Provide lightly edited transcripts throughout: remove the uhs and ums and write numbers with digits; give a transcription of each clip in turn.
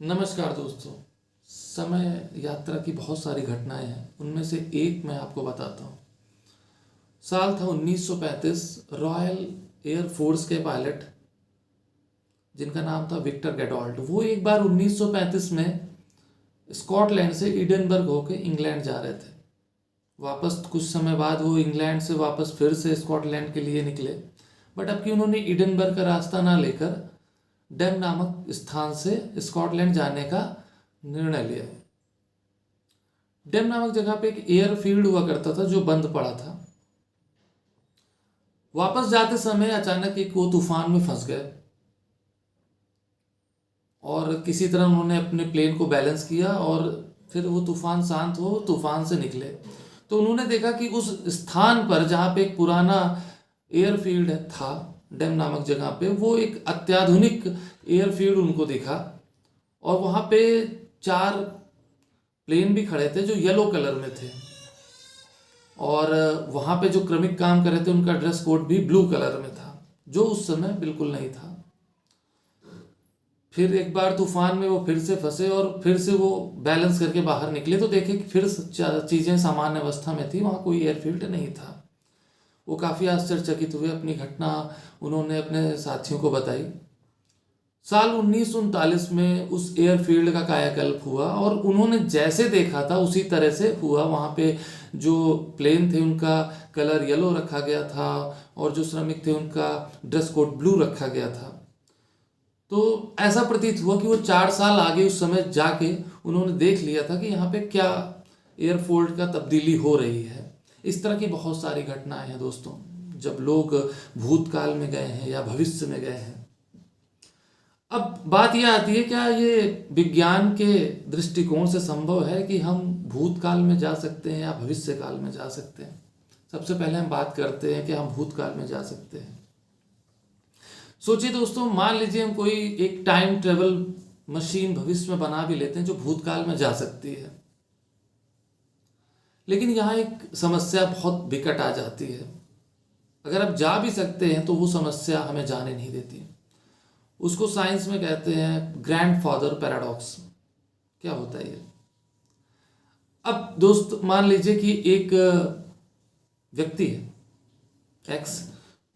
नमस्कार दोस्तों। समय यात्रा की बहुत सारी घटनाएं हैं, उनमें से एक मैं आपको बताता हूँ। साल था 1935। रॉयल एयर फोर्स के पायलट जिनका नाम था विक्टर गैडोल्ट, वो एक बार 1935 में स्कॉटलैंड से एडिनबर्ग होकर इंग्लैंड जा रहे थे। वापस कुछ समय बाद वो इंग्लैंड से वापस फिर से स्कॉटलैंड के लिए निकले, बट अब कि उन्होंने एडिनबर्ग का रास्ता ना लेकर डेम नामक स्थान से स्कॉटलैंड जाने का निर्णय लिया। डेम नामक जगह पे एक एयरफील्ड हुआ करता था जो बंद पड़ा था। वापस जाते समय अचानक एक वो तूफान में फंस गए और किसी तरह उन्होंने अपने प्लेन को बैलेंस किया और फिर वो तूफान शांत हो तूफान से निकले तो उन्होंने देखा कि उस स्थान पर जहाँ पे एक पुराना एयरफील्ड था डेम नामक जगह पे, वो एक अत्याधुनिक एयरफील्ड उनको दिखा और वहाँ पे 4 प्लेन भी खड़े थे जो येलो कलर में थे और वहाँ पे जो क्रमिक काम कर रहे थे उनका ड्रेस कोड भी ब्लू कलर में था, जो उस समय बिल्कुल नहीं था। फिर एक बार तूफान में वो फिर से फंसे और फिर से वो बैलेंस करके बाहर निकले तो देखे कि फिर चीज़ें सामान्य अवस्था में थी, वहाँ कोई एयरफील्ड नहीं था। वो काफ़ी आश्चर्यचकित हुए। अपनी घटना उन्होंने अपने साथियों को बताई। साल 1939 में उस एयरफील्ड का कायाकल्प हुआ और उन्होंने जैसे देखा था उसी तरह से हुआ। वहाँ पे जो प्लेन थे उनका कलर येलो रखा गया था और जो श्रमिक थे उनका ड्रेस कोड ब्लू रखा गया था। तो ऐसा प्रतीत हुआ कि वो 4 साल आगे उस समय जाके उन्होंने देख लिया था कि यहाँ पे क्या एयरफोर्ड का तब्दीली हो रही है। इस तरह की बहुत सारी घटनाएं हैं दोस्तों, जब लोग भूतकाल में गए हैं या भविष्य में गए हैं। अब बात यह आती है, क्या ये विज्ञान के दृष्टिकोण से संभव है कि हम भूतकाल में जा सकते हैं या भविष्य काल में जा सकते हैं? सबसे पहले हम बात करते हैं कि हम भूतकाल में जा सकते हैं। सोचिए दोस्तों, मान लीजिए हम कोई एक टाइम ट्रेवल मशीन भविष्य में बना भी लेते हैं जो भूतकाल में जा सकती है, लेकिन यहाँ एक समस्या बहुत विकट आ जाती है। अगर आप जा भी सकते हैं तो वो समस्या हमें जाने नहीं देती। उसको साइंस में कहते हैं ग्रैंडफादर पैराडॉक्स। क्या होता है ये? अब दोस्त मान लीजिए कि एक व्यक्ति है एक्स,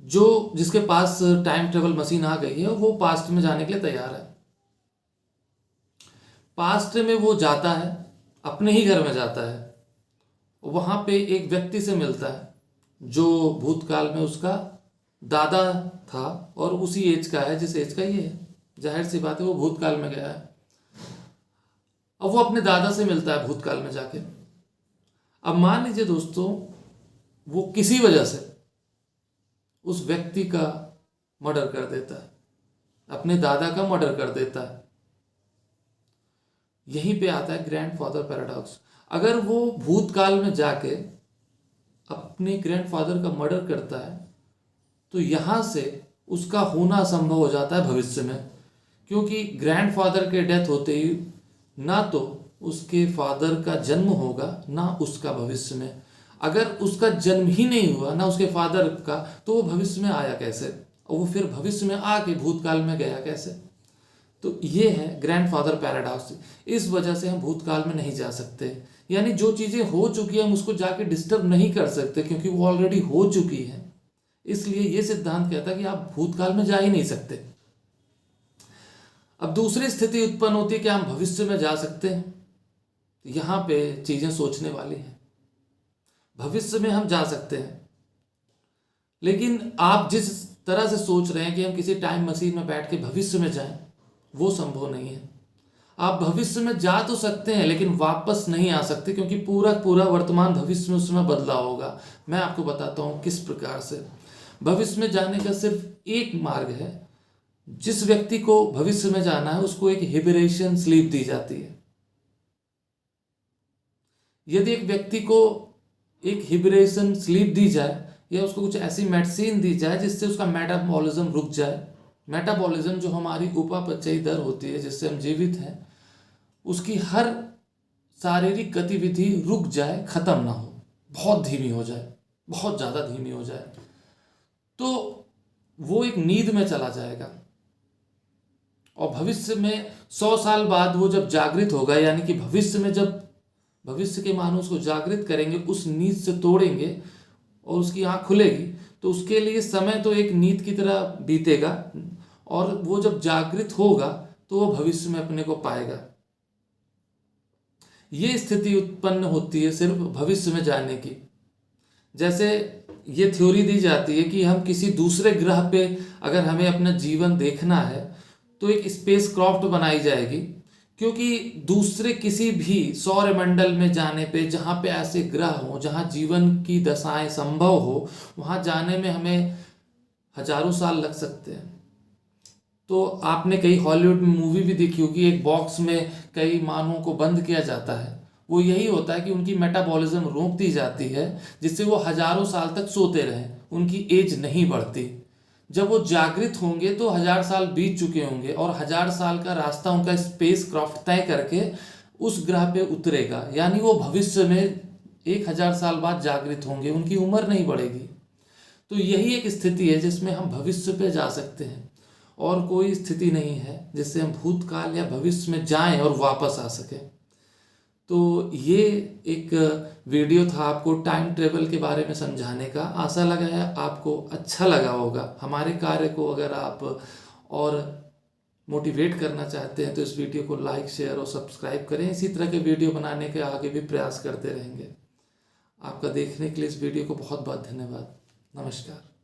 जो जिसके पास टाइम ट्रेवल मशीन आ गई है और वो पास्ट में जाने के लिए तैयार है। पास्ट में वो जाता है, अपने ही घर में जाता है, वहां पे एक व्यक्ति से मिलता है जो भूतकाल में उसका दादा था और उसी एज का है जिस एज का ये है। जाहिर सी बात है वो भूतकाल में गया है। अब वो अपने दादा से मिलता है भूतकाल में जाके। अब मान लीजिए दोस्तों, वो किसी वजह से उस व्यक्ति का मर्डर कर देता है, अपने दादा का मर्डर कर देता है। यहीं पे आता है ग्रैंडफादर पैराडॉक्स। अगर वो भूतकाल में जाके अपने ग्रैंडफादर का मर्डर करता है तो यहां से उसका होना संभव हो जाता है भविष्य में, क्योंकि ग्रैंडफादर के डेथ होते ही ना तो उसके फादर का जन्म होगा ना उसका भविष्य में। अगर उसका जन्म ही नहीं हुआ ना उसके फादर का, तो वो भविष्य में आया कैसे और वो फिर भविष्य में आके भूतकाल में गया कैसे? तो ये है ग्रैंडफादर पैराडॉक्स। इस वजह से हम भूतकाल में नहीं जा सकते, यानी जो चीजें हो चुकी है हम उसको जाके डिस्टर्ब नहीं कर सकते क्योंकि वो ऑलरेडी हो चुकी है। इसलिए ये सिद्धांत कहता है कि आप भूतकाल में जा ही नहीं सकते। अब दूसरी स्थिति उत्पन्न होती है कि हम भविष्य में जा सकते हैं। यहां पे चीजें सोचने वाली हैं। भविष्य में हम जा सकते हैं, लेकिन आप जिस तरह से सोच रहे हैं कि हम किसी टाइम मशीन में बैठ के भविष्य में जाएं, वो संभव नहीं है। आप भविष्य में जा तो सकते हैं लेकिन वापस नहीं आ सकते, क्योंकि पूरा पूरा वर्तमान भविष्य में उस समय बदला होगा। मैं आपको बताता हूं किस प्रकार से। भविष्य में जाने का सिर्फ एक मार्ग है। जिस व्यक्ति को भविष्य में जाना है उसको एक हिबरेशन स्लीप दी जाती है। यदि एक व्यक्ति को एक हिबरेशन स्लीप दी जाए या उसको कुछ ऐसी मेडिसिन दी जाए जिससे उसका मेटाबॉलिज्म रुक जाए, मेटाबॉलिज्म जो हमारी उपापचयी दर होती है जिससे हम जीवित हैं, उसकी हर शारीरिक गतिविधि रुक जाए, खत्म ना हो, बहुत धीमी हो जाए, बहुत ज़्यादा धीमी हो जाए, तो वो एक नींद में चला जाएगा। और भविष्य में 100 साल बाद वो जब जागृत होगा, यानी कि भविष्य में जब भविष्य के मानव उसको जागृत करेंगे, उस नींद से तोड़ेंगे और उसकी आँख खुलेगी, तो उसके लिए समय तो एक नींद की तरह बीतेगा, और वो जब जागृत होगा तो वो भविष्य में अपने को पाएगा। ये स्थिति उत्पन्न होती है सिर्फ भविष्य में जाने की। जैसे ये थ्योरी दी जाती है कि हम किसी दूसरे ग्रह पे अगर हमें अपना जीवन देखना है तो एक स्पेस क्राफ्ट बनाई जाएगी, क्योंकि दूसरे किसी भी सौरमंडल में जाने पे जहाँ पे ऐसे ग्रह हो जहाँ जीवन की दशाएं संभव हो, वहाँ जाने में हमें हजारों साल लग सकते हैं। तो आपने कई हॉलीवुड में मूवी भी देखी होगी, एक बॉक्स में कई मानवों को बंद किया जाता है। वो यही होता है कि उनकी मेटाबॉलिज्म रोक दी जाती है, जिससे वो हजारों साल तक सोते रहें, उनकी एज नहीं बढ़ती। जब वो जागृत होंगे तो 1000 साल बीत चुके होंगे और 1000 साल का रास्ता उनका स्पेस क्राफ्ट तय करके उस ग्रह पे उतरेगा, यानी वो भविष्य में 1000 साल बाद जागृत होंगे, उनकी उम्र नहीं बढ़ेगी। तो यही एक स्थिति है जिसमें हम भविष्य पे जा सकते हैं, और कोई स्थिति नहीं है जिससे हम भूतकाल या भविष्य में जाएं और वापस आ सकें। तो ये एक वीडियो था आपको टाइम ट्रेवल के बारे में समझाने का। आशा लगा है आपको अच्छा लगा होगा। हमारे कार्य को अगर आप और मोटिवेट करना चाहते हैं तो इस वीडियो को लाइक, शेयर और सब्सक्राइब करें। इसी तरह के वीडियो बनाने के आगे भी प्रयास करते रहेंगे। आपका देखने के लिए इस वीडियो को बहुत बहुत धन्यवाद। नमस्कार।